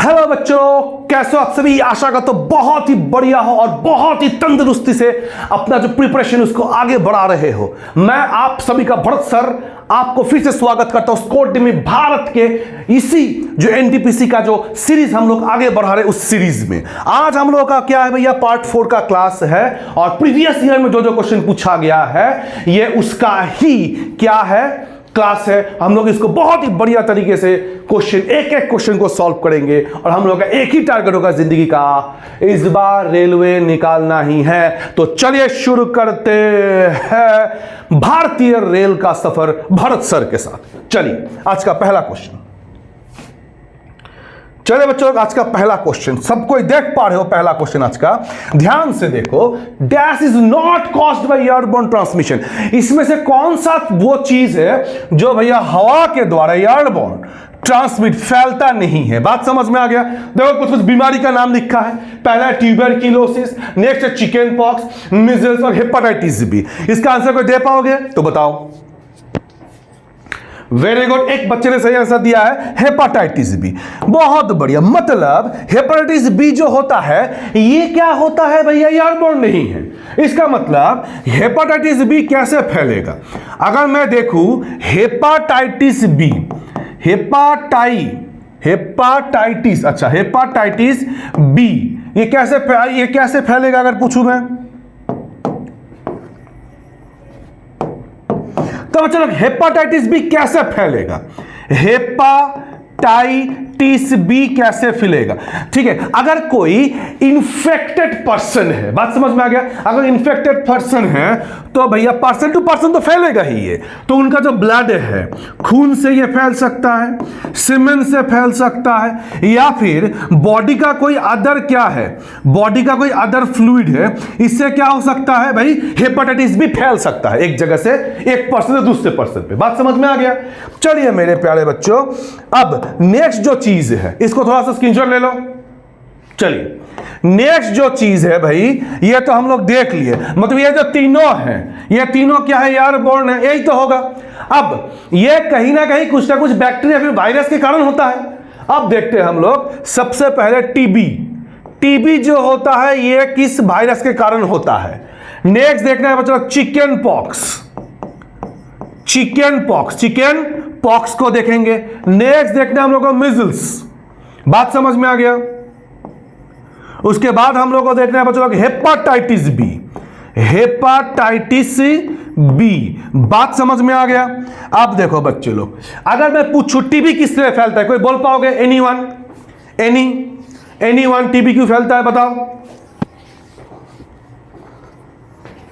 Hello बच्चों, कैसे हो आप सभी। आशा का तो बहुत ही बढ़िया हो और बहुत ही तंदुरुस्ती से अपना जो प्रिपरेशन उसको आगे बढ़ा रहे हो। मैं आप सभी का भरत सर आपको फिर से स्वागत करता हूं स्कोर टीम में भारत के इसी जो एनटीपीसी का जो सीरीज हम लोग आगे बढ़ा रहे उस सीरीज में। आज हम लोग का क्या है भैया, पार्ट 4 का क्लास है और प्रीवियस ईयर में जो जो क्वेश्चन पूछा गया है ये उसका ही क्या है क्लास है। हम लोग इसको बहुत ही बढ़िया तरीके से क्वेश्चन एक एक क्वेश्चन को सॉल्व करेंगे और हम लोग का एक ही टारगेट होगा जिंदगी का, इस बार रेलवे निकालना ही है। तो चलिए शुरू करते हैं भारतीय रेल का सफर भरत सर के साथ। चलिए आज का पहला क्वेश्चन। चलिए बच्चों, आज का पहला क्वेश्चन सब कोई देख पा रहे हो। पहला क्वेश्चन आज का ध्यान से देखो। Dash is not caused by airborne transmission. इसमें से कौन सा वो चीज है जो भैया हवा के द्वारा एयरबोर्न ट्रांसमिट फैलता नहीं है। बात समझ में आ गया। देखो कुछ कुछ बीमारी का नाम लिखा है। पहला है ट्यूबरक्लोसिस, नेक्स्ट है चिकन पॉक्स, मीजल्स और हेपेटाइटिस बी। इसका आंसर कोई दे पाओगे तो बताओ। वेरी गुड, एक बच्चे ने सही आंसर दिया है हेपेटाइटिस बी। बहुत बढ़िया। मतलब हेपेटाइटिस बी जो होता है ये क्या होता है भैया, एयरबोर्न नहीं है। इसका मतलब हेपेटाइटिस बी कैसे फैलेगा। अगर मैं देखूं हेपेटाइटिस बी, हेपेटाइटिस बी ये कैसे फैलेगा अगर पूछूं मैं, तो चलो हेपेटाइटिस बी कैसे फैलेगा, हेपेटाइटिस बी कैसे फैलेगा। ठीक है, अगर कोई इंफेक्टेड पर्सन है, बात समझ में आ गया। अगर इंफेक्टेड पर्सन है तो भैया पर्सन टू पर्सन तो फैलेगा ही ये। तो उनका जो ब्लड है खून से ये फैल सकता है, सीमेन से फैल सकता है, या फिर बॉडी का कोई अदर क्या है, बॉडी का कोई अदर फ्लूइड है, इससे क्या हो सकता है भाई, हेपेटाइटिस भी फैल सकता है एक जगह से एक पर्सन से दूसरे पर्सन पे। बात समझ में आ गया। चलिए मेरे प्यारे बच्चों, अब नेक्स्ट जो चीज है इसको थोड़ा सा स्क्रीनशॉट ले लो। चलिए नेक्स्ट जो चीज है भाई, ये तो हम लोग देख लिए। मतलब ये जो तीनों हैं ये तीनों क्या है, एयरबोर्न है, यही तो होगा। अब ये कहीं ना कहीं कुछ ना कुछ बैक्टीरिया फिर वायरस के कारण होता है। अब देखते हैं हम लोग सबसे पहले टीबी जो होता है ये किस वायरस के कारण होता है। नेक्स्ट देखना है बच्चों चिकन पॉक्स को देखेंगे। नेक्स्ट देखना हम लोग को मिजल्स। बात समझ में आ गया। उसके बाद हम लोग को देखना है बच्चों हेपेटाइटिस बी। बात समझ में आ गया। अब देखो बच्चे लोग, अगर मैं पूछूं टीबी किससे फैलता है, कोई बोल पाओगे? एनीवन टीबी क्यों फैलता है बताओ।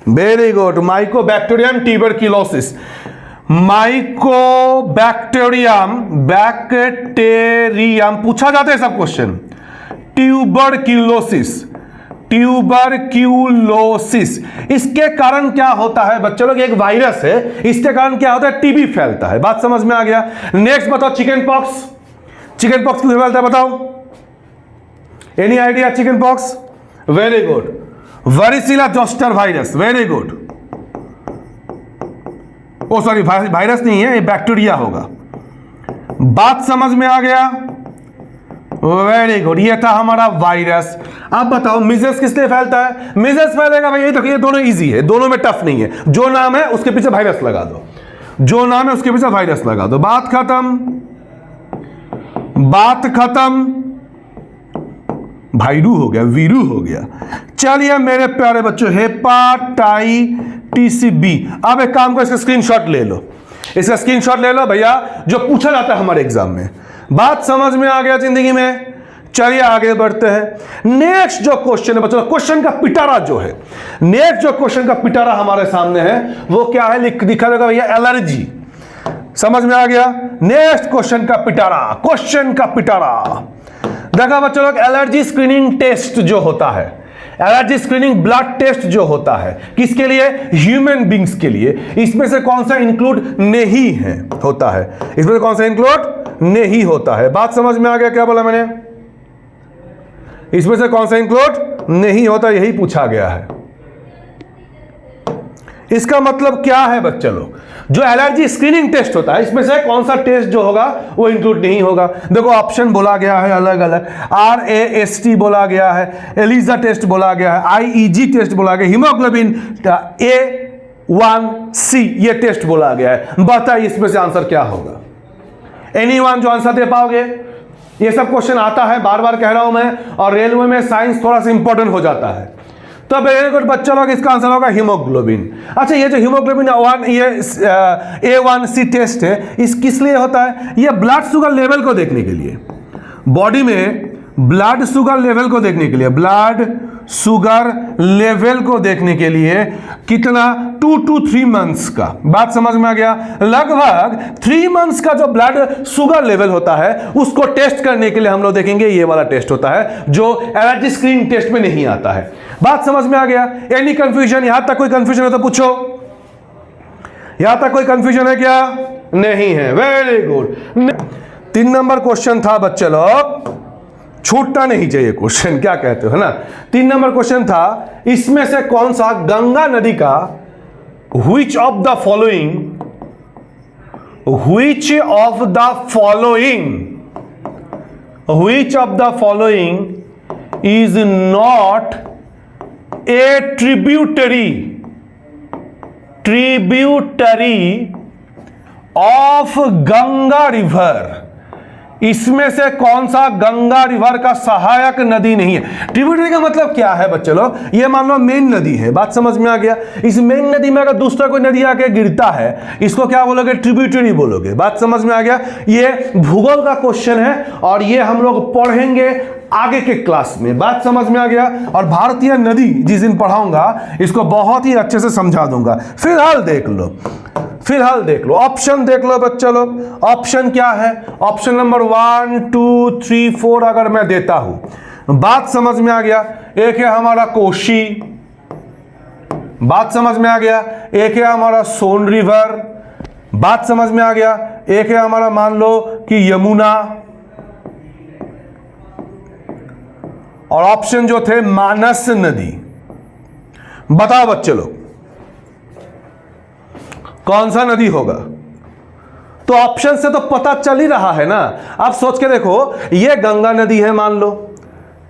Very good, Mycobacterium tuberculosis. Bacterium पूछा जाता है सब क्वेश्चन। ट्यूबरक्यूलोसिस इसके कारण क्या होता है बच्चों लोग, एक वायरस है, इसके कारण क्या होता है, टीबी फैलता है। बात समझ में आ गया। नेक्स्ट बताओ चिकन पॉक्स क्यों फैलता है बताओ। Any idea chicken pox? Very good, varicella zoster virus. Very good. Oh sorry, virus नहीं है, ये बैक्टीरिया होगा। बात समझ में आ गया। वेरी गुड, ये था हमारा वायरस। अब बताओ मिजल्स किस लिए फैलता है? मिजल्स फैलेगा भाई, ये देखो ये दोनों इजी है, दोनों में टफ नहीं है। जो नाम है उसके पीछे वायरस लगा दो, बात खत्म। भाईरू हो गया, वीरू हो गया। चलिए मेरे प्यारे बच्चों, हेपेटाइटिस बी। अब एक काम करो, इसका स्क्रीनशॉट ले लो, भैया, जो पूछा जाता है हमारे एग्जाम में। बात समझ में आ गया जिंदगी में। चलिए आगे बढ़ते हैं। नेक्स्ट जो क्वेश्चन है बच्चों, क्वेश्चन का पिटारा जो है, हमारे सामने है वो क्या है, लिखा रहेगा भैया एलर्जी। समझ में आ गया। नेक्स्ट क्वेश्चन का पिटारा देखा बच्चों लोग, एलर्जी स्क्रीनिंग टेस्ट जो होता है, एलर्जी स्क्रीनिंग ब्लड टेस्ट जो होता है, किसके लिए, ह्यूमन बींग्स के लिए। इसमें से कौन सा इंक्लूड नहीं होता है। बात समझ में आ गया क्या बोला मैंने? इसमें से कौन सा इंक्लूड नहीं होता, यही पूछा गया है। इसका मतलब क्या है बच्चे लोग, जो एलर्जी स्क्रीनिंग टेस्ट होता है इसमें से कौन सा टेस्ट जो होगा वो इंक्लूड नहीं होगा। देखो ऑप्शन बोला गया है अलग अलग, RAST बोला गया है, एलिजा टेस्ट बोला गया है, IEG टेस्ट बोला गया, हीमोग्लोबिन A1C ये टेस्ट बोला गया है। बताइए इसमें से आंसर क्या होगा? एनीवन जो आंसर दे पाओगे? ये सब क्वेश्चन आता है, बार बार कह रहा हूं मैं, और रेलवे में साइंस थोड़ा सा इंपॉर्टेंट हो जाता है। तो वेरी गुड बच्चा लोग, इसका आंसर होगा हीमोग्लोबिन। अच्छा, ये जो हीमोग्लोबिन ये A1C टेस्ट है, इस किस लिए होता है? ये ब्लड शुगर लेवल को देखने के लिए, बॉडी में ब्लड शुगर लेवल को देखने के लिए, ब्लड शुगर लेवल को देखने के लिए कितना 2 to 3 मंथ्स का, बात समझ में आ गया? लगभग 3 मंथ्स का जो ब्लड शुगर लेवल होता है उसको टेस्ट करने के लिए हम लोग देखेंगे, ये वाला टेस्ट होता है जो एलर्जी स्क्रीनिंग टेस्ट में नहीं आता है। बात समझ में आ गया? Any confusion? यहां तक कोई कंफ्यूजन है तो पूछो। यहां तक कोई कंफ्यूजन है क्या? नहीं है, वेरी गुड। 3 नंबर क्वेश्चन था बच्चे लोग, छूटना नहीं चाहिए क्वेश्चन, क्या कहते हो, है ना? 3 नंबर क्वेश्चन था, इसमें से कौन सा गंगा नदी का which of the following is not a tributary of Ganga river? इसमें से कौन सा गंगा रिवर का सहायक नदी नहीं है? ट्रिब्यूटरी का मतलब क्या है बच्चे लोग? ये मान लो मेन नदी है, बात समझ में आ गया? इस मेन नदी में अगर दूसरा कोई नदी आके गिरता है, इसको क्या बोलोगे? ट्रिब्यूटरी बोलोगे। बात समझ में आ गया? ये भूगोल का क्वेश्चन है और ये हम लोग पढ़ेंगे आगे के क्लास में। बात समझ में आ गया? और भारतीय नदी जिस दिन पढ़ाऊंगा इसको बहुत ही अच्छे से समझा दूंगा। फिलहाल देख लो, ऑप्शन देख लो बच्चा लोग। ऑप्शन क्या है? ऑप्शन नंबर 1 2 3 4 अगर मैं देता हूं, बात समझ में आ गया? एक है हमारा कोशी, बात समझ में आ गया? एक है हमारा सोन रिवर, बात समझ में आ गया? एक है हमारा मान लो कि यमुना, और ऑप्शन जो थे मानस नदी। बताओ बच्चे लोग कौन सा नदी होगा? तो ऑप्शन से तो पता चल ही रहा है ना। आप सोच के देखो, ये गंगा नदी है, मान लो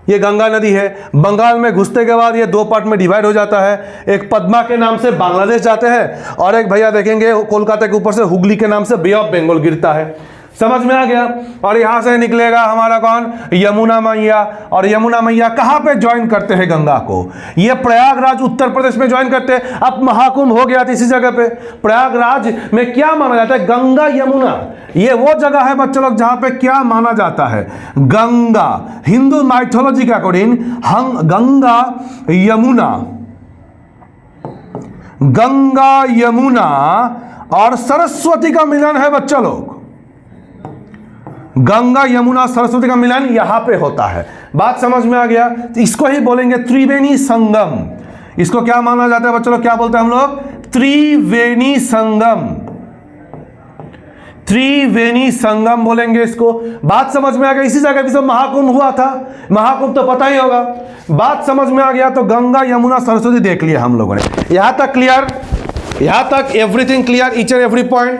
ये गंगा नदी है, बंगाल में घुसते के बाद ये 2 पार्ट में डिवाइड हो जाता है। एक पद्मा के नाम से बांग्लादेश जाते हैं और एक भैया देखेंगे कोलकाता के ऊपर से हुगली के नाम से बे ऑफ बंगाल गिरता है। समझ में आ गया? और यहां से निकलेगा हमारा कौन? यमुना मैया। और यमुना मैया कहां पे ज्वाइन करते हैं गंगा को? ये प्रयागराज उत्तर प्रदेश में ज्वाइन करते हैं। अब महाकुंभ हो गया था इसी जगह पे। प्रयागराज में क्या माना जाता है? गंगा यमुना। ये वो जगह है बच्चों लोग जहां पे क्या माना जाता है? गंगा। हिंदू माइथोलॉजी के अकॉर्डिंग गंगा यमुना और सरस्वती का मिलन है बच्चा लोग। गंगा यमुना सरस्वती का मिलन यहां पे होता है। बात समझ में आ गया? तो इसको ही बोलेंगे त्रिवेणी संगम। इसको क्या माना जाता है बच्चों लोग? क्या बोलते हैं हम लोग? त्रिवेणी संगम। त्रिवेणी संगम बोलेंगे इसको। बात समझ में आ गया? इसी जगह पे सब महाकुंभ हुआ था। महाकुंभ तो पता ही होगा। बात समझ में आ गया? तो गंगा यमुना सरस्वती देख लिया हम लोगों ने। यहां तक क्लियर? यहां तक everything clear, each and every point?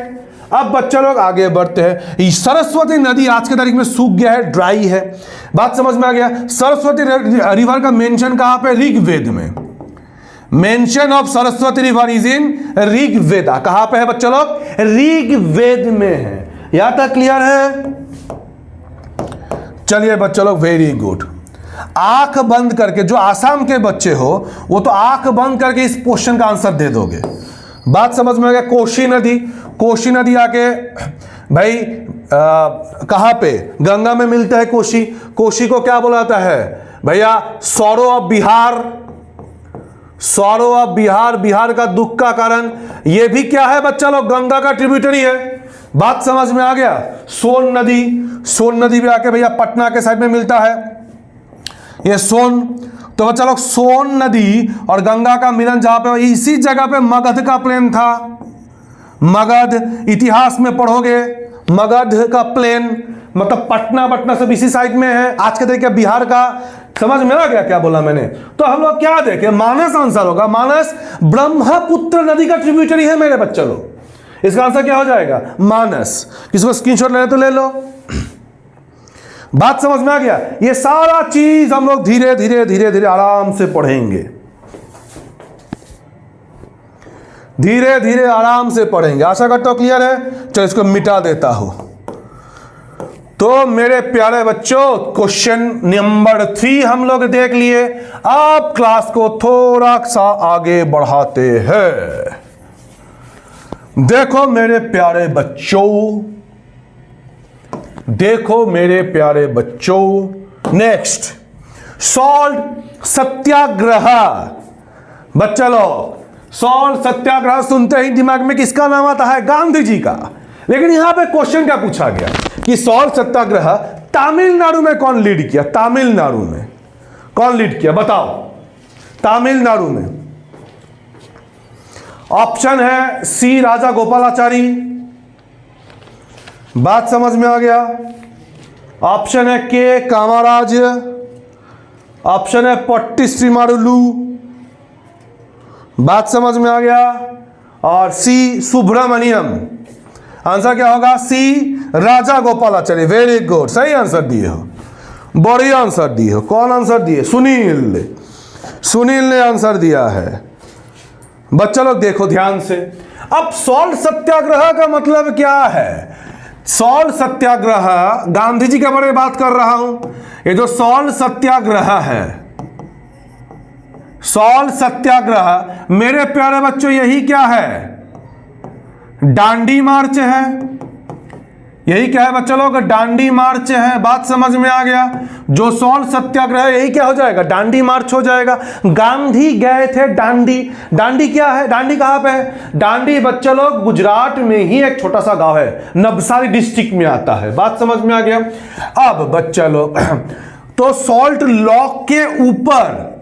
अब बच्चा लोग आगे बढ़ते हैं। सरस्वती नदी आज के तारीख में सूख गया है, ड्राई है। बात समझ में आ गया? सरस्वती रिवर का मेंशन कहां पे? ऋग्वेद में। Mention of Saraswati river is in Rigveda. कहां पे है बच्चा लोग? ऋग्वेद में है। यहां तक क्लियर है? चलिए बच्चा लोग, वेरी गुड। आंख बंद करके, जो आसाम के बच्चे हो वो तो आंख बंद करके इस क्वेश्चन का आंसर दे दोगे। बात समझ में आ गया? कोशी नदी आके भाई कहां पे? गंगा में मिलता है कोशी। कोशी को क्या बोला जाता है भैया? Sorrow of Bihar. बिहार का दुख का कारण। ये भी क्या है बच्चा लोग? गंगा का ट्रिब्यूटरी है। बात समझ में आ गया? सोन नदी भी आके भैया पटना के साइड में मिलता है, ये सोन। तो बच्चा लोग सोन नदी और गंगा का मिलन जहां पे, इसी जगह पे मगध का प्लेन था। मगध इतिहास में पढ़ोगे, मगध का प्लेन मतलब पटना सब इसी साइड में है। आज के तरीके बिहार का समझ में आ गया क्या बोला मैंने? तो हम लोग क्या देखें, मानस आंसर होगा। मानस ब्रह्मपुत्र नदी का ट्रिब्यूटरी है मेरे बच्चे लोग। इसका आंसर क्या हो जाएगा? मानस। किसको स्क्रीनशॉट लेना तो ले लो। बात समझ में आ गया? ये सारा चीज हम लोग धीरे धीरे धीरे धीरे आराम से पढ़ेंगे, धीरे धीरे आराम से पढ़ेंगे। आशा करता हूं क्लियर है। चलो इसको मिटा देता हूं। तो मेरे प्यारे बच्चों, क्वेश्चन नंबर 3 हम लोग देख लिए। अब क्लास को थोड़ा सा आगे बढ़ाते हैं। देखो मेरे प्यारे बच्चों, देखो मेरे प्यारे बच्चों, नेक्स्ट सॉल्ट सत्याग्रह। बच्चा लोग सॉल्ट सत्याग्रह सुनते ही दिमाग में किसका नाम आता है? गांधी जी का। लेकिन यहां पे क्वेश्चन क्या पूछा गया कि सॉल्ट सत्याग्रह तमिलनाडु में कौन लीड किया? तमिलनाडु में कौन लीड किया बताओ? तमिलनाडु में ऑप्शन है सी राजा गोपालाचारी। बात समझ में आ गया? ऑप्शन है के कामाराज, ऑप्शन है पट्टी श्रीमारुलु। बात समझ में आ गया? और सी सुब्रमण्यम। आंसर क्या होगा? सी राजा गोपालाचारी। वेरी गुड, सही आंसर दिए हो, बढ़िया आंसर दिए हो। कौन आंसर दिए? सुनील। सुनील ने आंसर दिया है। बच्चा लोग देखो ध्यान से। अब सॉल्ट सत्याग्रह का मतलब क्या है? सॉल्ट सत्याग्रह, गांधी जी के बारे में बात कर रहा हूं। ये जो सॉल्ट सत्याग्रह है, सॉल्ट सत्याग्रह मेरे प्यारे बच्चों यही क्या है? डांडी मार्च है। यही क्या है बच्चा लोग? डांडी मार्च है। बात समझ में आ गया? जो सॉल्ट सत्याग्रह है यही क्या हो जाएगा? डांडी मार्च हो जाएगा। गांधी गए थे डांडी। डांडी क्या है? डांडी कहां पे है? डांडी बच्चा लोग गुजरात में ही एक छोटा सा गांव है, नवसारी डिस्ट्रिक्ट में आता है। बात समझ में आ गया? अब बच्चा लोग तो सॉल्ट लॉ के ऊपर,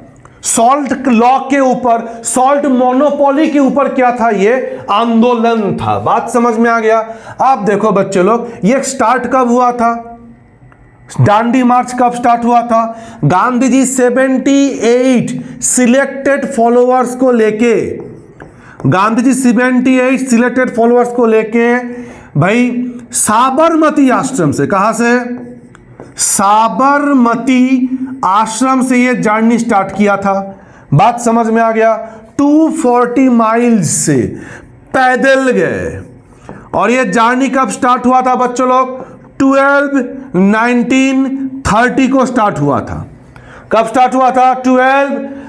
सॉल्ट लॉ के ऊपर, सॉल्ट मोनोपोली के ऊपर क्या था? ये आंदोलन था। बात समझ में आ गया? आप देखो बच्चे लोग, ये स्टार्ट कब हुआ था? डांडी मार्च कब स्टार्ट हुआ था? गांधी जी 78 सिलेक्टेड फॉलोअर्स को लेके, गांधी जी 78 सिलेक्टेड फॉलोअर्स को लेके भाई साबरमती आश्रम से, कहां से? साबरमती आश्रम से ये जर्नी स्टार्ट किया था। बात समझ में आ गया? 240 माइल्स से पैदल गए। और ये जर्नी कब स्टार्ट हुआ था बच्चों लोग? 1930 को स्टार्ट हुआ था। कब स्टार्ट हुआ था?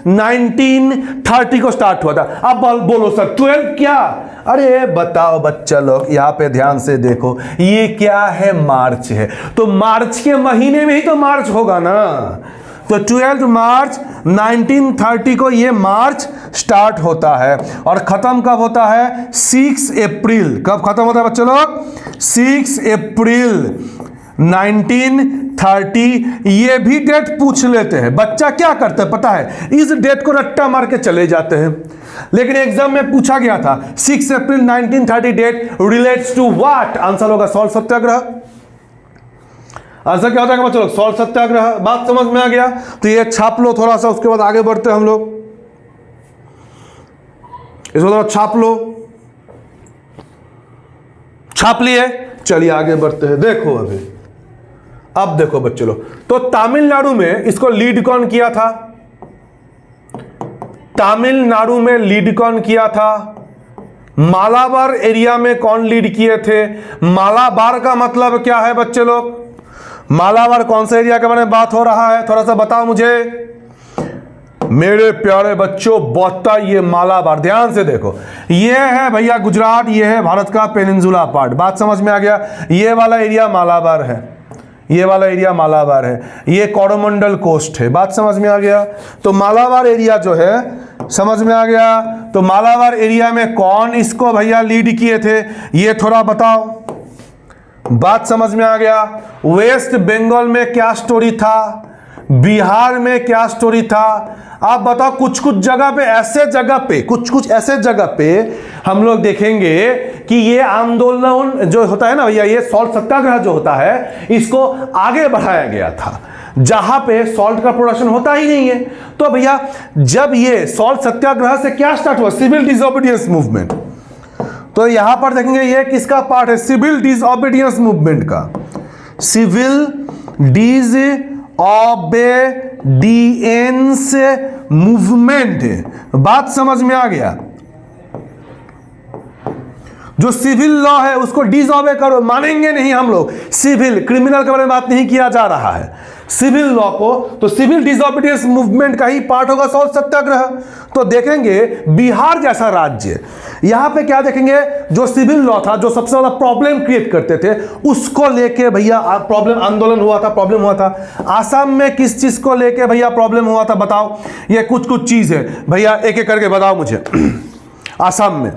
1930 को स्टार्ट हुआ था। अब बोलो सर 12 क्या? अरे बताओ बच्चा लोग, यहां पे ध्यान से देखो, ये क्या है? मार्च है। तो मार्च के महीने में ही तो मार्च होगा ना। तो 12 मार्च 1930 को ये मार्च स्टार्ट होता है और खत्म कब होता है? 6 अप्रैल। कब खत्म होता है बच्चे लोग? 6 अप्रैल 1930। ये भी डेट पूछ लेते हैं। बच्चा क्या करते हैं पता है? इस डेट को रट्टा मार के चले जाते हैं। लेकिन एग्जाम में पूछा गया था 6 April 1930 date relates to what? Answer होगा सॉल्ट सत्याग्रह। आंसर क्या हो जाएगा बच्चों लोग? सॉल्ट सत्याग्रह। बात समझ में आ गया? तो ये छाप लो थोड़ा सा, उसके बाद आगे बढ़ते हैं हम लोग। इसको थोड़ा छाप लो। छाप लिए? चलिए आगे बढ़ते हैं। देखो अभी, अब देखो बच्चों लोग, तो तमिलनाडु में इसको लीड कौन किया था? तमिलनाडु में लीड कौन किया था? मालाबार एरिया में कौन लीड किए थे? मालाबार का मतलब क्या है बच्चे लोग? मालाबार कौन सा एरिया के बारे में बात हो रहा है? थोड़ा सा बताओ मुझे मेरे प्यारे बच्चों। बताइए मालाबार, ध्यान से देखो। ये है भैया गुजरात, ये है भारत का पेनिनसुला पार्ट। बात समझ में आ गया? ये वाला एरिया मालाबार है, ये वाला एरिया मालाबार है, ये कोरोमंडल कोस्ट है। बात समझ में आ गया? तो मालाबार एरिया जो है, समझ में आ गया? तो मालाबार एरिया में कौन इसको भैया लीड किए थे? ये थोड़ा बताओ। बात समझ में आ गया? वेस्ट बंगाल में क्या स्टोरी था? बिहार में क्या स्टोरी था? आप बताओ। कुछ कुछ जगह पे, ऐसे जगह पे, कुछ ऐसे जगह पे हम लोग देखेंगे कि ये आंदोलन जो होता है ना भैया, ये सॉल्ट सत्याग्रह जो होता है, इसको आगे बढ़ाया गया था। जहां पे सॉल्ट का प्रोडक्शन होता ही नहीं है। तो भैया जब ये सॉल्ट सत्याग्रह से क्या स्टार्ट हुआ, सिविल डिसओबीडियंस मूवमेंट। तो यहां पर देखेंगे ये किसका पार्ट है, सिविल डिसओबीडियंस मूवमेंट का, सिविल डिसओबीडियंस मूवमेंट। बात समझ में आ गया। जो सिविल लॉ है उसको डिसओबे करो, मानेंगे नहीं हम लोग। सिविल क्रिमिनल के बारे में बात नहीं किया जा रहा है, सिविल लॉ को। तो सिविल डिसओबीडियंस मूवमेंट का ही पार्ट होगा सॉल्ट सत्याग्रह। तो देखेंगे बिहार जैसा राज्य, यहां पे क्या देखेंगे, जो सिविल लॉ था, जो सबसे ज्यादा प्रॉब्लम क्रिएट करते थे, उसको लेके भैया प्रॉब्लम आंदोलन हुआ था, प्रॉब्लम हुआ था। आसाम में किस चीज को लेके भैया प्रॉब्लम हुआ था, बताओ। ये कुछ कुछ चीज है भैया, एक एक करके बताओ मुझे। आसाम में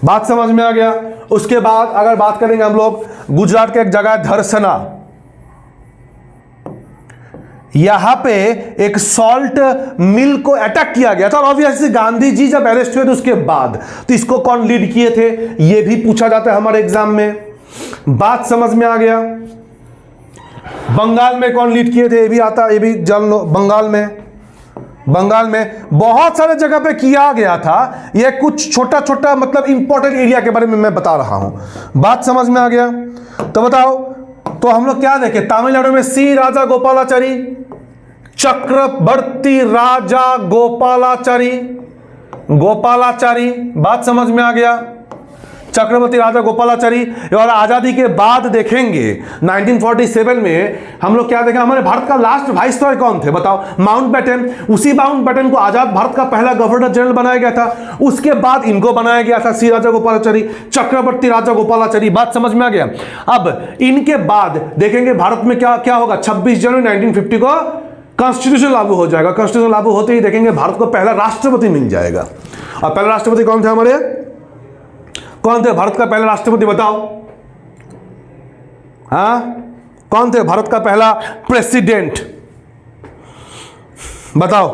बात समझ में आ गया। उसके बाद अगर बात करेंगे हम लोग, गुजरात के एक जगह धरसना, यहां पे एक सॉल्ट मिल को अटैक किया गया था। और ऑब्वियसली गांधी जी जब अरेस्ट हुए थे उसके बाद, तो इसको कौन लीड किए थे, यह भी पूछा जाता है हमारे एग्जाम में। बात समझ में आ गया। बंगाल में कौन लीड किए थे, ये भी आता, ये भी जान लो। बंगाल में बहुत सारे जगह पे किया गया था। ये कुछ छोटा छोटा मतलब इंपॉर्टेंट एरिया के बारे में मैं बता रहा हूं। बात समझ में आ गया। तो बताओ, तो हम लोग क्या देखें, तमिलनाडु में सी राजा गोपालाचारी, चक्रवर्ती राजा गोपालाचारी। बात समझ में आ गया, चक्रवर्ती राजा गोपालाचारी। और आजादी के बाद देखेंगे 1947 में हम लोग क्या देखें, हमारे भारत का लास्ट वाइसरॉय कौन थे, बताओ, माउंटबेटन। उसी माउंटबेटन को आजाद भारत का पहला गवर्नर जनरल बनाया गया था। उसके बाद इनको बनाया गया था सी राजा गोपालाचारी, चक्रवर्ती राजा गोपालाचारी। बात समझ में आ गया। अब इनके बाद देखेंगे भारत में क्या क्या होगा। 26 जनवरी 1950 को कॉन्स्टिट्यूशन लागू हो जाएगा। कॉन्स्टिट्यूशन लागू होते ही देखेंगे भारत को पहला राष्ट्रपति मिल जाएगा। और पहला राष्ट्रपति कौन थे हमारे, कौन थे भारत का पहला राष्ट्रपति, बताओ। हाँ, कौन थे भारत का पहला प्रेसिडेंट, बताओ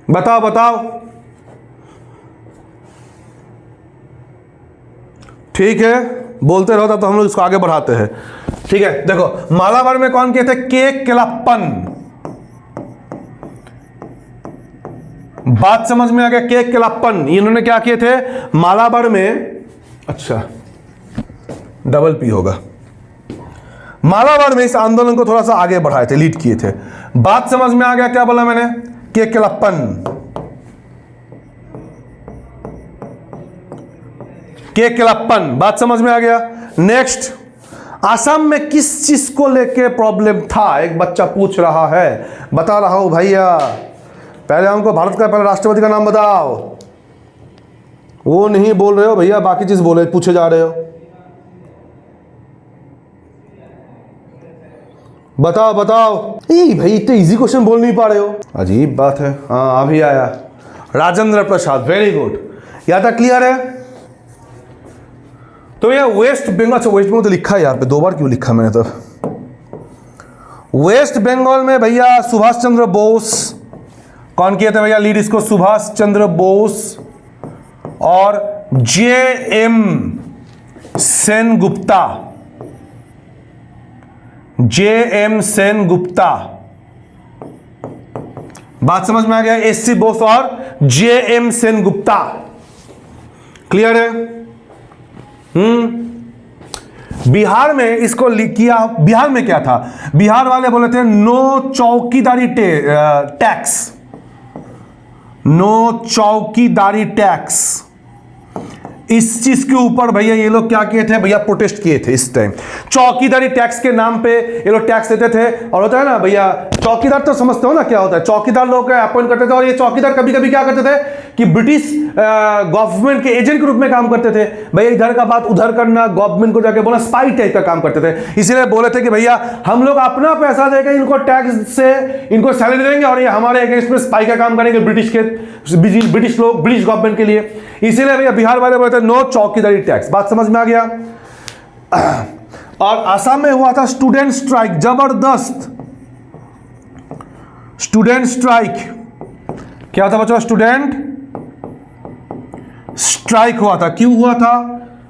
बताओ बताओ। ठीक है, बोलते रहो तो हम लोग इसको आगे बढ़ाते हैं। ठीक है, देखो मालाबार में कौन किए थे, के केलप्पन। बात समझ में आ गया, के केलप्पन। इन्होंने क्या किए थे मालाबार में, अच्छा डबल पी होगा, मालाबार में इस आंदोलन को थोड़ा सा आगे बढ़ाए थे, लीड किए थे। बात समझ में आ गया, क्या बोला मैंने, के केलप्पन, के केलप्पन। बात समझ में आ गया। नेक्स्ट, असम में किस चीज को लेके प्रॉब्लम था, एक बच्चा पूछ रहा है, बता रहा हूं भैया। पहले हमको भारत का पहले राष्ट्रपति का नाम बताओ। वो नहीं बोल रहे हो भैया, बाकी चीज बोले, पूछे जा रहे हो। बताओ बताओ। भाई इतने इजी क्वेश्चन बोल नहीं पा रहे हो, अजीब बात है। हाँ अभी आया, राजेंद्र प्रसाद, वेरी गुड। यहां तक क्लियर है। तो भैया वेस्ट बंगाल, अच्छा वेस्ट बंगाल तो लिखा है यहाँ पे, दो बार क्यों लिखा मैंने तो। वेस्ट बंगाल में भैया सुभाष चंद्र बोस, कौन किए थे भैया लीड इसको, सुभाष चंद्र बोस और जे.एम. सेनगुप्ता, जे.एम. सेनगुप्ता। बात समझ में आ गया, एस.सी. बोस और जे.एम. सेनगुप्ता। क्लियर है। बिहार में इसको किया, बिहार में क्या था, बिहार वाले बोले थे नो चौकीदारी टैक्स, नो चौकीदारी टैक्स। इस चीज के ऊपर भैया ये लोग क्या किए थे भैया, प्रोटेस्ट किए थे इस टाइम। चौकीदारी टैक्स के नाम पे ये लोग टैक्स देते थे। और होता है ना भैया, चौकीदार तो समझते हो ना क्या होता है, चौकीदार लोग अपॉइंट करते थे। और ये चौकीदार कभी कभी क्या करते थे कि ब्रिटिश गवर्नमेंट के एजेंट के रूप में काम करते थे। भैया इधर का बात उधर करना, गवर्नमेंट को जाके बोला, स्पाई टाइप का काम करते थे। इसीलिए बोले थे कि भैया हम लोग अपना पैसा देकर इनको टैक्स से इनको सैलरी देंगे और ये हमारे अगेंस्ट में स्पाई का काम करेंगे ब्रिटिश लोग, ब्रिटिश गवर्नमेंट के लिए। इसीलिए भैया बिहार वाले बोले थे नो चौकीदारी टैक्स। बात समझ में आ गया। और असम में हुआ था स्टूडेंट स्ट्राइक, जबरदस्त स्टूडेंट स्ट्राइक। क्या था बच्चों, स्टूडेंट स्ट्राइक हुआ था। क्यों हुआ था,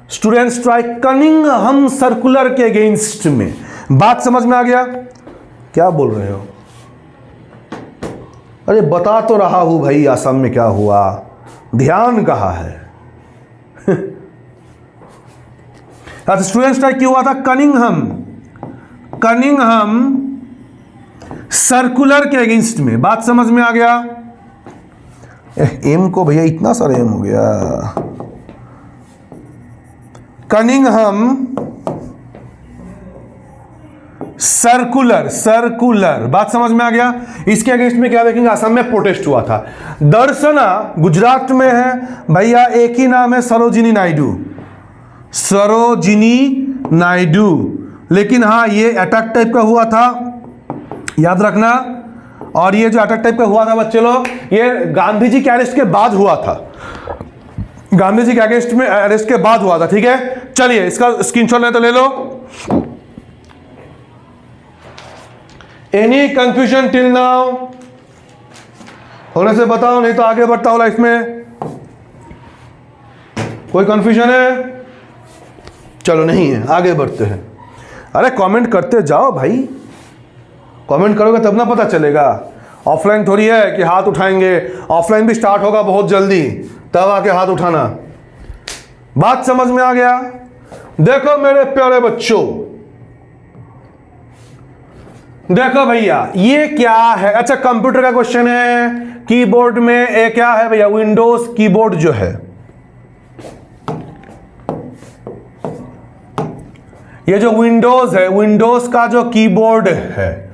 स्टूडेंट स्ट्राइक कनिंघम सर्कुलर के अगेंस्ट में। बात समझ में आ गया? क्या बोल रहे हो? अरे बता तो रहा हूं भाई असम में क्या हुआ, ध्यान कहाँ है? स्टूडेंट स्ट्राइक क्यों हुआ था? कनिंघम सर्कुलर के अगेंस्ट में। बात समझ में आ गया? एम को भैया इतना सारा एम हो गया। कनिंघम सर्कुलर बात समझ में आ गया? इसके अगेंस्ट में क्या देखेंगे? असम में प्रोटेस्ट हुआ था। दर्शना गुजरात में है भैया, एक ही नाम है सरोजिनी नायडू, लेकिन हाँ ये अटैक टाइप का हुआ था, याद रखना। और ये जो अटैक टाइप का हुआ था बच्चे लोग, ये गांधी जी के अरेस्ट के बाद हुआ था, गांधी जी के अरेस्ट के बाद हुआ था। ठीक है, चलिए इसका स्क्रीनशॉट ले तो ले लो। Any confusion till now? होने से बताओ, नहीं तो आगे बढ़ता हूं लाइफ में। कोई कंफ्यूजन है? चलो नहीं है, आगे बढ़ते हैं। अरे कमेंट करते जाओ भाई, कमेंट करोगे तब ना पता चलेगा। ऑफलाइन थोड़ी है कि हाथ उठाएंगे, ऑफलाइन भी स्टार्ट होगा बहुत जल्दी, तब आके हाथ उठाना। बात समझ में आ गया? देखो मेरे प्यारे बच्चों, देखो भैया ये क्या है? अच्छा कंप्यूटर का क्वेश्चन है। कीबोर्ड में ये क्या है भैया? विंडोज कीबोर्ड जो है, ये जो विंडोज है, विंडोज का जो कीबोर्ड है,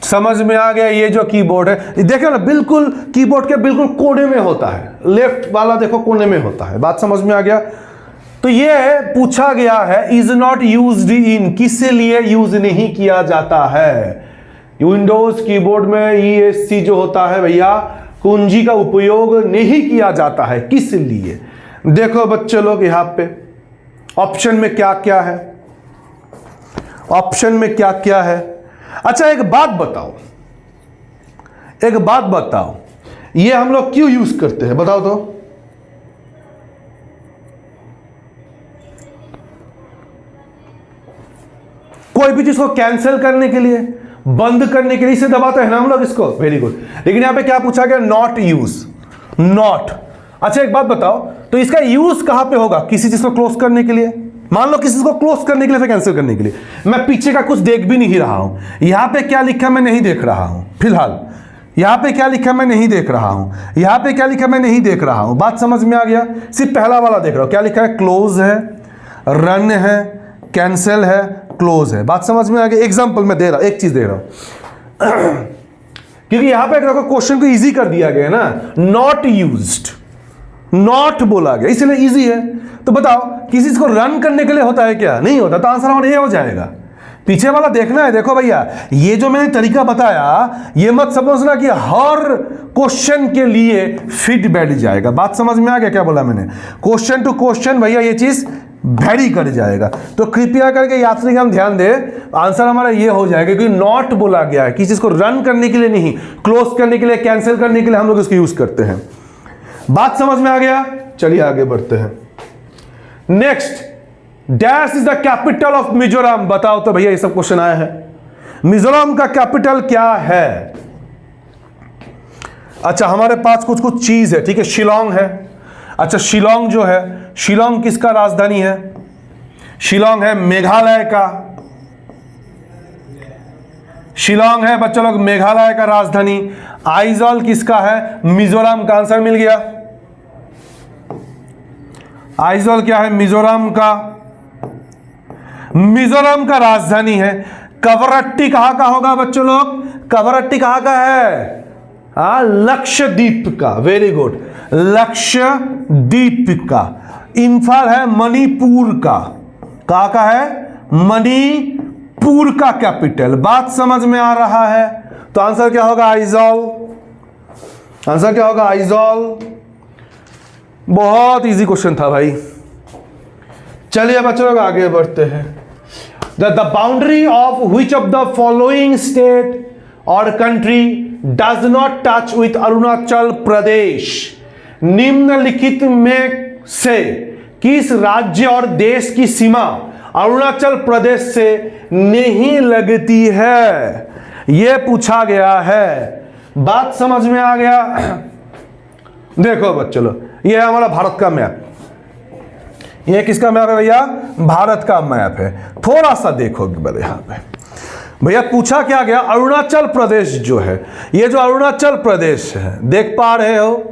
समझ में आ गया? ये जो कीबोर्ड है, देखो ना, बिल्कुल कीबोर्ड के बिल्कुल कोने में होता है, लेफ्ट वाला देखो कोने में होता है। बात समझ में आ गया? तो ये पूछा गया है इज नॉट यूज्ड इन, किस लिए यूज नहीं किया जाता है? विंडोज कीबोर्ड में ESC जो होता है भैया, कुंजी का उपयोग नहीं किया जाता है, किस लिए? देखो बच्चे लोग यहां पे ऑप्शन में क्या क्या है, ऑप्शन में क्या क्या है। अच्छा एक बात बताओ, ये हम लोग क्यों यूज करते हैं? बताओ तो। कोई भी चीज को कैंसिल करने के लिए, बंद करने के लिए इसे दबाते हैं ना हम लोग इसको। Very good. लेकिन यहां पे क्या पूछा गया? Not use, not. अच्छा एक बात बताओ, तो इसका यूज कहां पे होगा? किसी चीज को क्लोज करने के लिए, मान लो किसी को क्लोज करने के लिए, फिर कैंसिल करने के लिए। मैं पीछे का कुछ देख भी नहीं रहा हूं, यहां पे क्या लिखा मैं नहीं देख रहा हूं फिलहाल, यहां पे क्या लिखा मैं नहीं देख रहा हूं, यहां पे क्या लिखा मैं नहीं देख रहा हूं। बात समझ में आ गया? सिर्फ पहला वाला देख रहा हूं, क्या लिखा है? क्लोज है, रन है, कैंसिल है, क्लोज है। बात समझ में आ गया? एग्जाम्पल मैं दे रहा हूं, एक चीज दे रहा हूं क्योंकि यहां पे देखो क्वेश्चन को इजी कर दिया गया ना, नॉट यूज्ड, नॉट बोला गया, इसलिए इजी है। तो बताओ किसी चीज को रन करने के लिए होता है क्या? नहीं होता, तो आंसर हमारा ये हो जाएगा। पीछे वाला देखना है। देखो भैया ये जो मैंने तरीका बताया, ये मत समझना कि हर क्वेश्चन के लिए फिट बैठ जाएगा। बात समझ में आ गया क्या बोला मैंने? क्वेश्चन टू क्वेश्चन भैया ये चीज वेरी कर जाएगा। तो कृपया करके यात्रीगण ध्यान दे, आंसर हमारा ये हो जाएगा कि नॉट बोला गया है, किसी चीज को रन करने के लिए नहीं, क्लोज करने के लिए, कैंसिल करने के लिए हम लोग इसको यूज करते हैं। बात समझ में आ गया? चलिए आगे बढ़ते हैं। Next, dash is the capital of Mizoram. बताओ तो भैया, ये सब क्वेश्चन आया है। मिजोरम का कैपिटल क्या है? अच्छा हमारे पास कुछ कुछ चीज है, ठीक है। शिलोंग है। अच्छा शिलोंग जो है, शिलोंग किसका राजधानी है? शिलोंग है मेघालय का, शिलोंग है बच्चों लोग मेघालय का राजधानी। आइजॉल किसका है? मिजोरम का। आंसर मिल गया। आइजॉल क्या है? मिजोरम का, मिजोरम का राजधानी है। कवरट्टी कहां का होगा बच्चों लोग? कवरट्टी कहां का है? लक्षद्वीप का। वेरी गुड, लक्षद्वीप का। इंफाल है मणिपुर का। कहां का है? मणिपुर का कैपिटल। बात समझ में आ रहा है? तो आंसर क्या होगा? आइजॉल। आंसर क्या होगा? आइजॉल। बहुत इजी क्वेश्चन था भाई। चलिए बच्चों लोग आगे बढ़ते हैं। The boundary of which of the following state or country does not touch with Arunachal Pradesh? निम्नलिखित में से किस राज्य और देश की सीमा अरुणाचल प्रदेश से नहीं लगती है, यह पूछा गया है। बात समझ में आ गया? देखो बच्चों, यह है हमारा भारत का मैप। यह किसका मैप है भैया? भारत का मैप है। थोड़ा सा देखोगे बड़े यहां पे भैया पूछा क्या गया, अरुणाचल प्रदेश जो है, ये जो अरुणाचल प्रदेश है, देख पा रहे हो,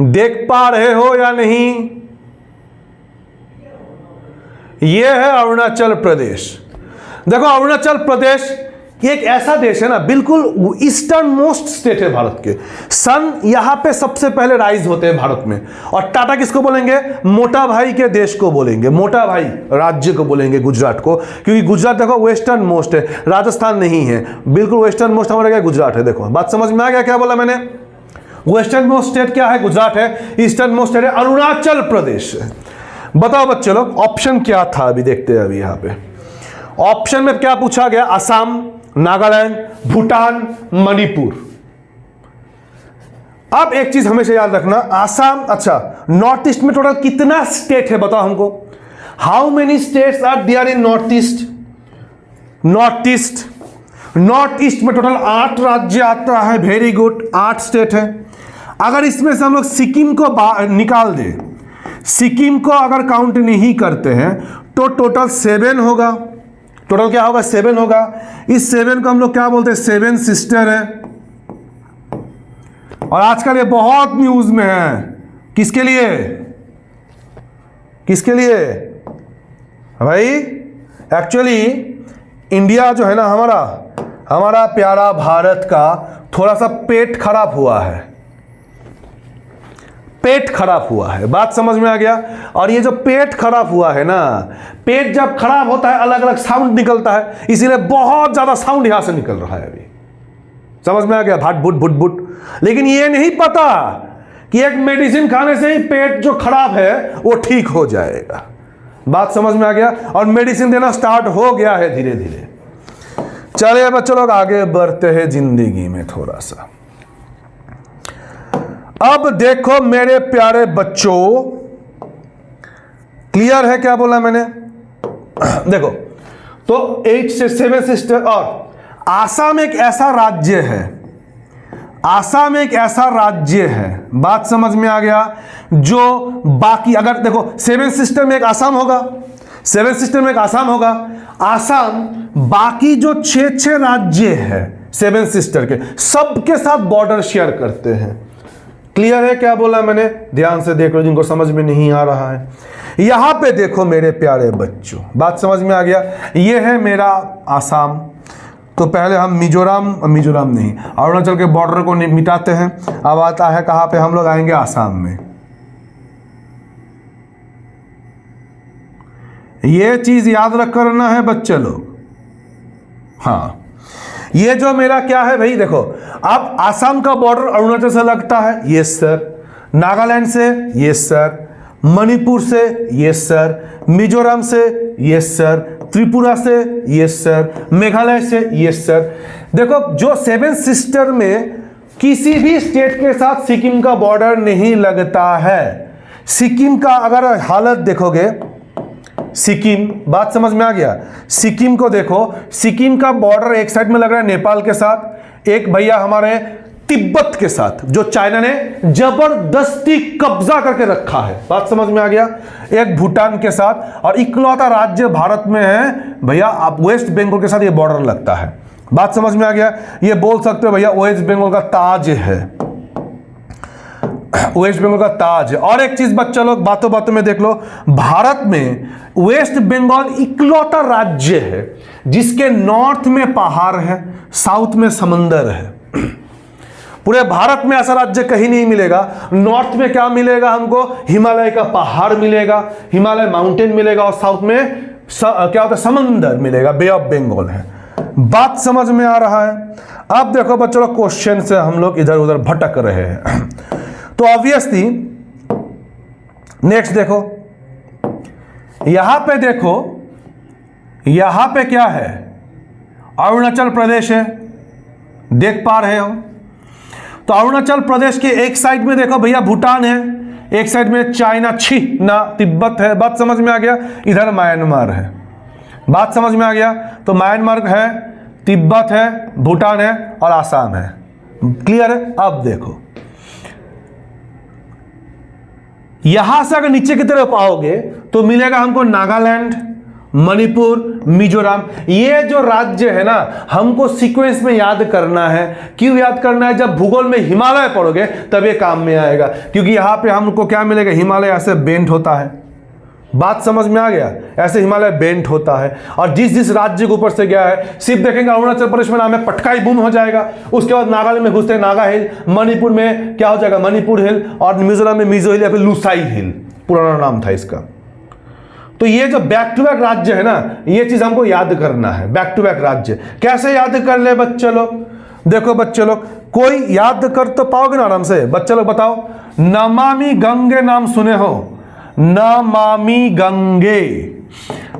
देख पा रहे हो या नहीं? ये है अरुणाचल प्रदेश। देखो अरुणाचल प्रदेश एक ऐसा देश है ना, बिल्कुल ईस्टर्न मोस्ट स्टेट है भारत के। सन यहां पे सबसे पहले राइज होते हैं भारत में। और टाटा किसको बोलेंगे? मोटा भाई के देश को बोलेंगे, मोटा भाई राज्य को बोलेंगे, गुजरात को, क्योंकि गुजरात देखो वेस्टर्न मोस्ट है, राजस्थान नहीं है, बिल्कुल वेस्टर्न मोस्ट हमारा क्या गुजरात है। देखो बात समझ में आ गया क्या बोला मैंने? वेस्टर्न मोस्ट स्टेट क्या है? गुजरात है। ईस्टर्न मोस्ट स्टेट है अरुणाचल प्रदेश। बताओ बच्चे लोग ऑप्शन क्या था, अभी देखते हैं। अभी यहां पे ऑप्शन में क्या पूछा गया? असम, नागालैंड, भूटान, मणिपुर। अब एक चीज हमेशा याद रखना, आसाम, अच्छा नॉर्थ ईस्ट में टोटल कितना स्टेट है बताओ हमको? How many states are there in north east? North east, north east में टोटल 8 राज्य आता है। वेरी गुड, 8 स्टेट है। अगर इसमें से हम लोग सिक्किम को निकाल दें, सिक्किम को अगर काउंट नहीं करते हैं तो टोटल 7 होगा। टोटल क्या होगा? 7 होगा। इस 7 को हम लोग क्या बोलते हैं? 7 सिस्टर है। और आजकल ये बहुत न्यूज में है। किसके लिए? किसके लिए भाई? एक्चुअली इंडिया जो है ना, हमारा प्यारा भारत का थोड़ा सा पेट खराब हुआ है। पेट खराब हुआ है, बात समझ में आ गया? और ये जो पेट खराब हुआ है ना, पेट जब खराब होता है अलग अलग साउंड निकलता है, इसीलिए बहुत ज्यादा साउंड यहां से निकल रहा है। अभी समझ में आ गया? भाट बुट बुट बुट। लेकिन ये नहीं पता कि एक मेडिसिन खाने से ही पेट जो खराब है वो ठीक हो जाएगा। बात समझ में आ गया? और मेडिसिन देना स्टार्ट हो गया है धीरे धीरे। चलिए बच्चों लोग आगे बढ़ते हैं जिंदगी में थोड़ा सा। अब देखो मेरे प्यारे बच्चों, क्लियर है क्या बोला मैंने? देखो तो 8 से 7 सिस्टर। और आसाम एक ऐसा राज्य है, आसाम एक ऐसा राज्य है, बात समझ में आ गया, जो बाकी अगर देखो 7 सिस्टर में एक आसाम होगा, 7 सिस्टर में एक आसाम होगा। आसाम बाकी जो 6 राज्य है 7 सिस्टर के, सबके साथ बॉर्डर शेयर करते हैं। क्लियर है क्या बोला मैंने? ध्यान से देख लो जिनको समझ में नहीं आ रहा है। यहां पे देखो मेरे प्यारे बच्चों, बात समझ में आ गया? ये है मेरा आसाम। तो पहले हम मिजोरम नहीं, अरुणाचल के बॉर्डर को मिटाते हैं। अब आता है कहां पे? हम लोग आएंगे आसाम में। ये चीज याद रख करना है बच्चे लोग। हाँ, ये जो मेरा क्या है भाई, देखो अब आसाम का बॉर्डर अरुणाचल से लगता है, यस सर। नागालैंड से, यस सर। मणिपुर से, यस सर। मिजोरम से, यस सर। त्रिपुरा से, यस सर। मेघालय से, यस सर। देखो जो 7 सिस्टर में किसी भी स्टेट के साथ सिक्किम का बॉर्डर नहीं लगता है। सिक्किम का अगर हालत देखोगे, सिक्किम, बात समझ में आ गया? सिक्किम को देखो, सिक्किम का बॉर्डर एक साइड में लग रहा है नेपाल के साथ, एक भैया हमारे तिब्बत के साथ, जो चाइना ने जबरदस्ती कब्जा करके रखा है। बात समझ में आ गया? एक भूटान के साथ, और इकलौता राज्य भारत में है भैया, आप वेस्ट बंगाल के साथ ये बॉर्डर लगता है। बात समझ में आ गया? ये बोल सकते हो भैया वेस्ट बंगाल का ताज है, वेस्ट बंगाल का ताज है। और एक चीज बच्चा लोग बातों बातों में देख लो, भारत में वेस्ट बंगाल इकलौता राज्य है जिसके नॉर्थ में पहाड़ है, साउथ में समंदर है। पूरे भारत में ऐसा राज्य कहीं नहीं मिलेगा। नॉर्थ में क्या मिलेगा हमको? हिमालय का पहाड़ मिलेगा, हिमालय माउंटेन मिलेगा, और साउथ में क्या होता है? समंदर मिलेगा, बे ऑफ बंगाल है। बात समझ में आ रहा है? अब देखो बच्चों, क्वेश्चन से हम लोग इधर उधर भटक रहे हैं। तो ऑब्वियसली नेक्स्ट देखो, यहां पे देखो, यहां पे क्या है? अरुणाचल प्रदेश है, देख पा रहे हो? तो अरुणाचल प्रदेश के एक साइड में देखो भैया भूटान है, एक साइड में चाइना, छी ना, तिब्बत है, बात समझ में आ गया। इधर म्यांमार है, बात समझ में आ गया। तो म्यांमार है, तिब्बत है, भूटान है और आसाम है। क्लियर है? अब देखो यहां से अगर नीचे की तरफ आओगे तो मिलेगा हमको नागालैंड, मणिपुर, मिजोरम। ये जो राज्य है ना, हमको सीक्वेंस में याद करना है। क्यों याद करना है? जब भूगोल में हिमालय पढ़ोगे तब ये काम में आएगा, क्योंकि यहां पे हमको क्या मिलेगा, हिमालय ऐसे बेंट होता है। बात समझ में आ गया? ऐसे हिमालय बेंट होता है और जिस जिस राज्य के ऊपर से गया है, सिर्फ देखेंगे अरुणाचल प्रदेश में नाम है पटकाई बूम हो जाएगा, उसके बाद नागालैंड में घुसते हैं नागा हिल, मणिपुर में क्या हो जाएगा, मणिपुर हिल, और मिजोरम में मिजो हिल या फिर लुसाई हिल पुराना नाम था इसका। तो ये जो बैक टू बैक राज्य है ना, ये चीज हमको याद करना है। बैक टू बैक राज्य कैसे याद कर ले बच्चे लोग? देखो बच्चे लोग, कोई याद कर तो पाओगे ना आराम से। बच्चे लोग बताओ, नमामि गंगे नाम सुने हो? नमामि गंगे,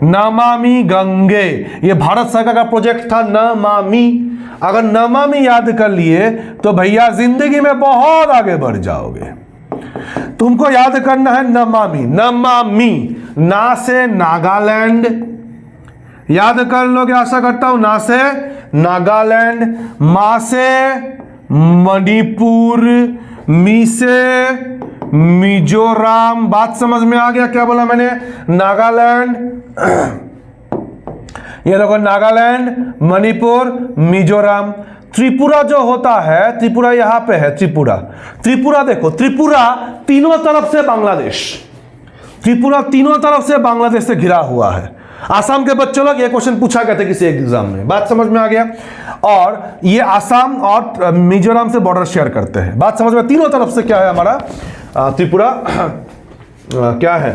नमामि गंगे, ये भारत सरकार का प्रोजेक्ट था नमामि। अगर नमामि याद कर लिए तो भैया जिंदगी में बहुत आगे बढ़ जाओगे। तुमको याद करना है नमामि। नमामि, ना से नागालैंड, याद कर लोगे आशा करता हूं। ना से नागालैंड, मा से मणिपुर, मी से मिजोरम। बात समझ में आ गया क्या बोला मैंने? नागालैंड, ये देखो नागालैंड, मणिपुर, मिजोरम। त्रिपुरा जो होता है, त्रिपुरा यहां पे है, त्रिपुरा। त्रिपुरा देखो, त्रिपुरा तीनों तरफ से बांग्लादेश, त्रिपुरा तीनों तरफ से बांग्लादेश से घिरा हुआ है। आसाम के बच्चों लोग ये क्वेश्चन पूछा गया था किसी एग्जाम में, बात समझ में आ गया। और ये आसाम और मिजोरम से बॉर्डर शेयर करते हैं, बात समझ में। तीनों तरफ से क्या है हमारा त्रिपुरा क्या है,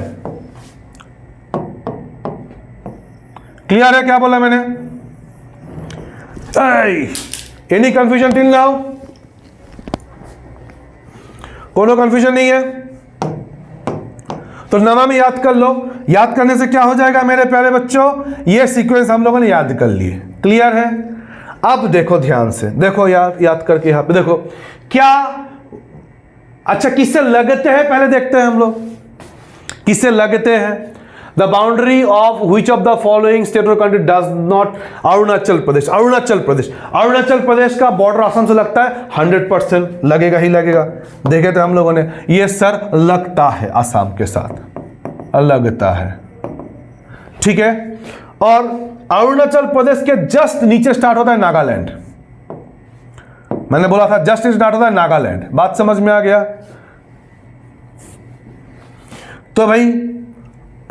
क्लियर है क्या बोला मैंने? Any confusion till now? कोनो कंफ्यूजन नहीं है? तो नमामि याद कर लो। याद करने से क्या हो जाएगा मेरे प्यारे बच्चों? ये सीक्वेंस हम लोगों ने याद कर लिए। क्लियर है? अब देखो ध्यान से, देखो याद करके यहां पे देखो क्या। अच्छा, किससे लगते हैं पहले देखते हैं हम लोग, किससे लगते हैं। The boundary of which of the following state or country does not, Arunachal Pradesh. Arunachal Pradesh, Arunachal Pradesh का बॉर्डर आसाम से लगता है, 100% लगेगा ही लगेगा। देखे थे हम लोगों ने, ये सर लगता है आसाम के साथ, लगता है, ठीक है। और अरुणाचल प्रदेश के जस्ट नीचे स्टार्ट होता है नागालैंड। मैंने बोला था जस्ट स्टार्ट होता है नागालैंड, बात समझ में आ गया। तो भाई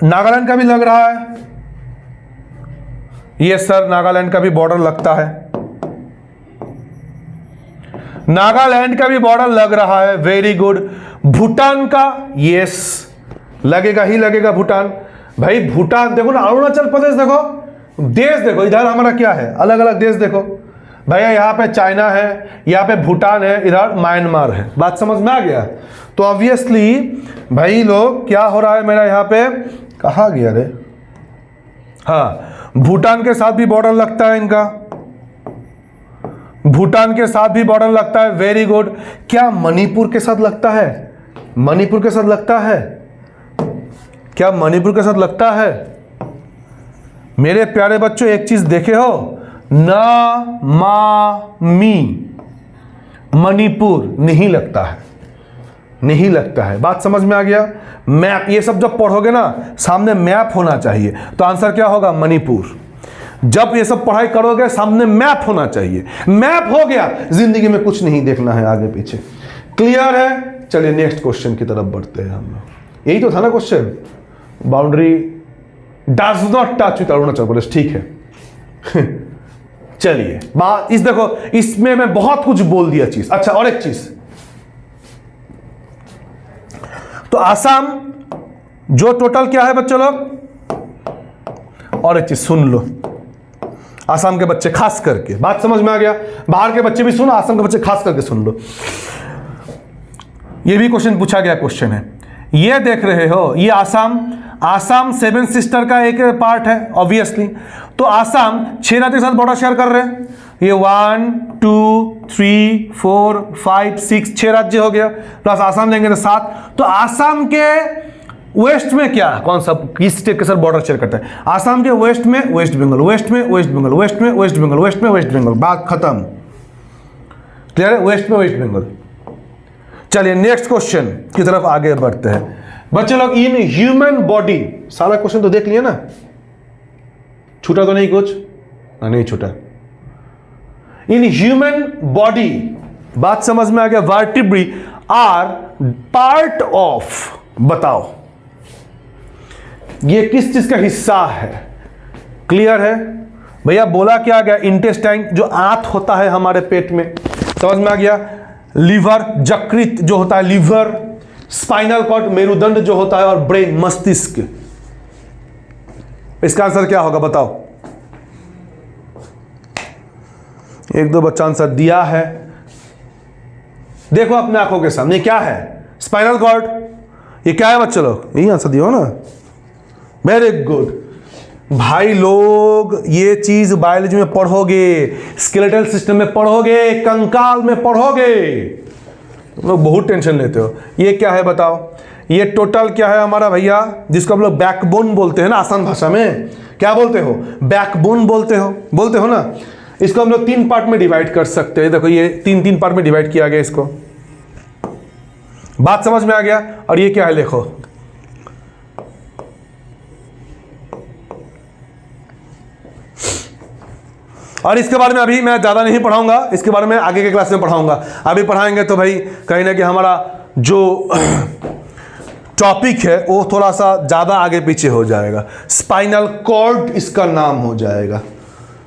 नागालैंड का भी लग रहा है, ये सर नागालैंड का भी बॉर्डर लगता है, नागालैंड का भी बॉर्डर लग रहा है, वेरी गुड। भूटान का, यस लगेगा ही लगेगा भूटान। भाई भूटान देखो ना, अरुणाचल प्रदेश देखो, देश देखो, इधर हमारा क्या है, अलग अलग देश देखो भैया। यहां पे चाइना है, यहां पे भूटान है, इधर म्यांमार है, बात समझ में आ गया। तो ऑब्वियसली भाई लोग क्या हो रहा है मेरा यहां पे, कहा गया रे, हाँ भूटान के साथ भी बॉर्डर लगता है इनका, भूटान के साथ भी बॉर्डर लगता है, वेरी गुड। क्या मणिपुर के साथ लगता है? मणिपुर के साथ लगता है क्या? मणिपुर के साथ लगता है? मेरे प्यारे बच्चों एक चीज देखे हो, न मा मी, मणिपुर नहीं लगता है, नहीं लगता है, बात समझ में आ गया। मैप, ये सब जब पढ़ोगे ना सामने मैप होना चाहिए, तो आंसर क्या होगा? मणिपुर। जब ये सब पढ़ाई करोगे सामने मैप होना चाहिए, मैप हो गया, जिंदगी में कुछ नहीं देखना है आगे पीछे। क्लियर है? चलिए नेक्स्ट क्वेश्चन की तरफ बढ़ते हैं हम लोग। यही तो था ना question, boundary does not touch with Arunachal Pradesh, ठीक है। चलिए बात इस देखो, इसमें मैं बहुत कुछ बोल दिया चीज। अच्छा और एक चीज, तो आसाम जो टोटल क्या है बच्चों लोग, और एक चीज सुन लो, आसाम के बच्चे खास करके, बात समझ में आ गया। बाहर के बच्चे भी सुनो, आसाम के बच्चे खास करके सुन लो। ये भी क्वेश्चन पूछा गया क्वेश्चन है, ये देख रहे हो, ये आसाम, आसाम सेवन सिस्टर का एक पार्ट है ऑब्वियसली, तो आसाम 6 राज्यों के साथ बॉर्डर शेयर कर रहे हैं। ये 1 2 3 4 5 6 6 राज्य हो गया, प्लस आसाम लेंगे तो 7। तो आसाम के वेस्ट में क्या, कौन सा किस स्टेट के साथ बॉर्डर शेयर करता है? आसाम के वेस्ट में वेस्ट बंगाल, वेस्ट में वेस्ट बंगाल, वेस्ट में वेस्ट बंगाल, वेस्ट में वेस्ट बंगाल, बात खत्म। क्लियर है? वेस्ट में वेस्ट बंगाल। चलिए नेक्स्ट क्वेश्चन की तरफ आगे बढ़ते हैं बच्चे लोग। इन ह्यूमन बॉडी, सारा क्वेश्चन तो देख लिया ना, छूटा तो नहीं कुछ? नहीं छूटा। इन ह्यूमन बॉडी, बात समझ में आ गया? वर्टिब्री आर पार्ट ऑफ, बताओ ये किस चीज का हिस्सा है? क्लियर है भैया? बोला क्या गया? इंटेस्टाइन, जो आंत होता है हमारे पेट में, समझ में आ गया? लीवर, यकृत जो होता है लीवर, स्पाइनल कॉर्ड मेरुदंड जो होता है, और ब्रेन मस्तिष्क। इसका आंसर क्या होगा बताओ? एक दो बच्चा आंसर दिया है, देखो अपने आंखों के सामने क्या है? Spinal cord. ये क्या है बच्चे लोग? यही आंसर दियो ना, वेरी गुड भाई लोग। ये चीज बायोलॉजी में पढ़ोगे, स्केलेटल सिस्टम में पढ़ोगे, कंकाल में पढ़ोगे। तुम लोग बहुत टेंशन लेते हो। ये क्या है बताओ? ये टोटल क्या है हमारा भैया, जिसको हम लोग बैकबोन बोलते हैं ना आसान भाषा में? क्या बोलते हो? बैकबोन बोलते हो ना। इसको हम लोग 3 पार्ट में डिवाइड कर सकते हैं। देखो ये 3 पार्ट में डिवाइड किया गया इसको। बात समझ में आ गया? और ये क्या है देखो, और इसके बारे में अभी मैं ज़्यादा नहीं पढ़ाऊंगा, इसके बारे में आगे के क्लास में पढ़ाऊंगा। अभी पढ़ाएंगे तो भाई कहीं ना कहीं हमारा जो टॉपिक है वो थोड़ा सा ज़्यादा आगे पीछे हो जाएगा। स्पाइनल कॉर्ड इसका नाम हो जाएगा,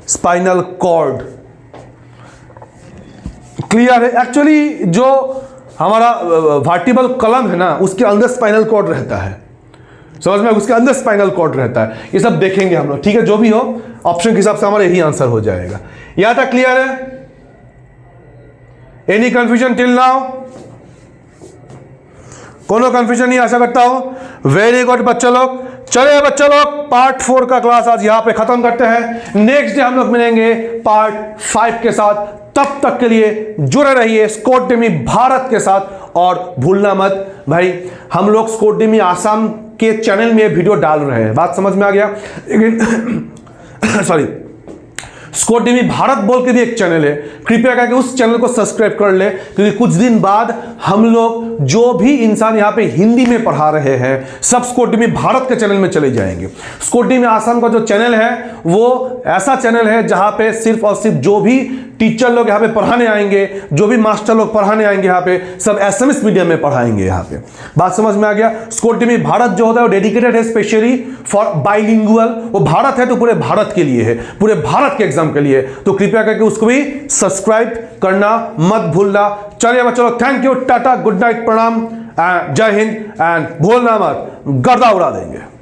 स्पाइनल कॉर्ड। क्लियर है? एक्चुअली जो हमारा वर्टिब्रल कॉलम है ना, उसके अंदर स्पाइनल कॉर्ड रहता है, समझ में? उसके अंदर स्पाइनल कॉर्ड रहता है। ये सब देखेंगे हम लोग, ठीक है? जो भी हो ऑप्शन के हिसाब से हमारा यही आंसर हो जाएगा। यहां तक क्लियर है? Any confusion till now? कोनो कंफ्यूजन नहीं, आशा करता हूं। वेरी गुड बच्चे लोग। चलिए बच्चे लोग, पार्ट 4 का क्लास आज यहां पे खत्म करते हैं। नेक्स्ट डे हम लोग मिलेंगे पार्ट 5 के साथ। तब तक के लिए जुड़े रहिए स्कोडमी भारत के साथ, और भूलना मत भाई, हम लोग स्कोडमी आसाम के चैनल में वीडियो डाल रहे हैं। बात समझ में आ गया? लेकिन सॉरी, स्कोडमी भारत बोल के भी एक चैनल है, कृपया करके उस चैनल को सब्सक्राइब कर ले, क्योंकि कुछ दिन बाद हम लोग जो भी इंसान यहाँ पे हिंदी में पढ़ा रहे हैं सब स्कोडमी भारत के चैनल में चले जाएंगे। स्कोडमी आसाम का जो चैनल है वो ऐसा चैनल है जहाँ पे सिर्फ और सिर्फ जो भी टीचर लोग यहाँ पे पढ़ाने आएंगे, जो भी मास्टर लोग पढ़ाने आएंगे यहाँ पे, सब एसएमएस मीडियम में पढ़ाएंगे यहाँ पे। बात समझ में आ गया? स्कोडमी भारत जो होता है वो डेडिकेटेड है स्पेशली फॉर बाइलिंगुअल। वो भारत है तो पूरे भारत के लिए है, पूरे भारत के एग्जाम के लिए। तो कृपया करके उसको भी सब्सक्राइब करना मत भूलना। चलिए बच्चों, thank you, Tata, good night, प्रणाम, जय हिंद, एंड भूलना मत, गर्दा उड़ा देंगे।